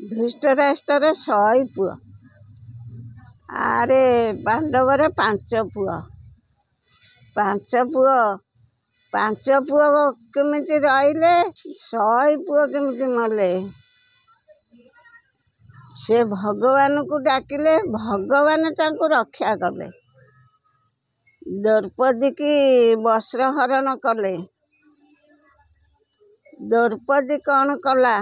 ଧୃଷ୍ଟରାଷ୍ଟ୍ରର 100 ପୁଅ। ଆରେ ପାଣ୍ଡବରେ 5 ପୁଅ। 5 ପୁଅ କେମିତି ରହିଲେ? 100 ପୁଅ କେମିତି ମଲେ? ସେ ଭଗବାନଙ୍କୁ ଡାକିଲେ, ଭଗବାନ ତାଙ୍କୁ ରକ୍ଷା କଲେ। ଦ୍ରୌପଦୀକି ବସ୍ତ୍ରହରଣ କଲେ। ଦ୍ରୌପଦୀ କ'ଣ କଲା?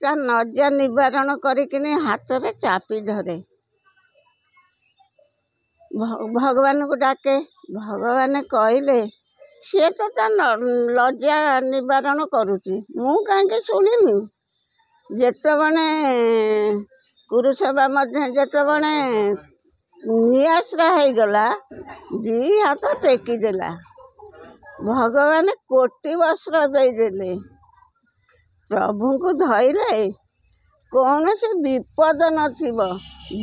ତା ନଜା ନିବାରଣ କରିକିନି ହାତରେ ଚାପି ଧରେ, ଭଗବାନଙ୍କୁ ଡାକେ। ଭଗବାନ କହିଲେ, ସିଏ ତ ତା ଲଜ୍ଜା ନିବାରଣ କରୁଛି, ମୁଁ କାହିଁକି ଶୁଣିନି? ଯେତେବେଳେ କୁରୁସଭା ମଧ୍ୟ ଯେତେବେଳେ ନିଆଶ୍ରା ହେଇଗଲା, 2 ହାତ ଟେକିଦେଲା। ଭଗବାନ କୋଟି ବସ୍ତ୍ର ଦେଇଦେଲେ। ପ୍ରଭୁଙ୍କୁ ଧଇଲେ କୌଣସି ବିପଦ ନଥିବ,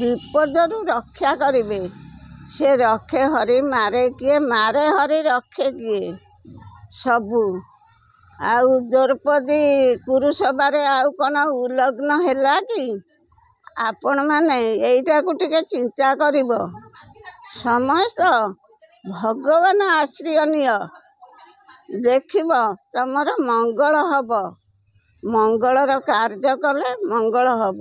ବିପଦରୁ ରକ୍ଷା କରିବେ। ସେ ରଖେ ହରି ମାରେ କିଏ? ମାରେ ହରି ରଖେ କିଏ? ସବୁ। ଆଉ ଦ୍ରୌପଦୀ କୁରୁସଭାରେ ଆଉ କ'ଣ ଉଲଗ୍ନ ହେଲା କି? ଆପଣମାନେ ଏଇଟାକୁ ଟିକେ ଚିନ୍ତା କରିବ। ସମସ୍ତ ଭଗବାନ ଆଶ୍ରୟ ନିଅ, ଦେଖିବ ତମର ମଙ୍ଗଳ ହବ। ମଙ୍ଗଳର କାର୍ଯ୍ୟ କଲେ ମଙ୍ଗଳ ହବ।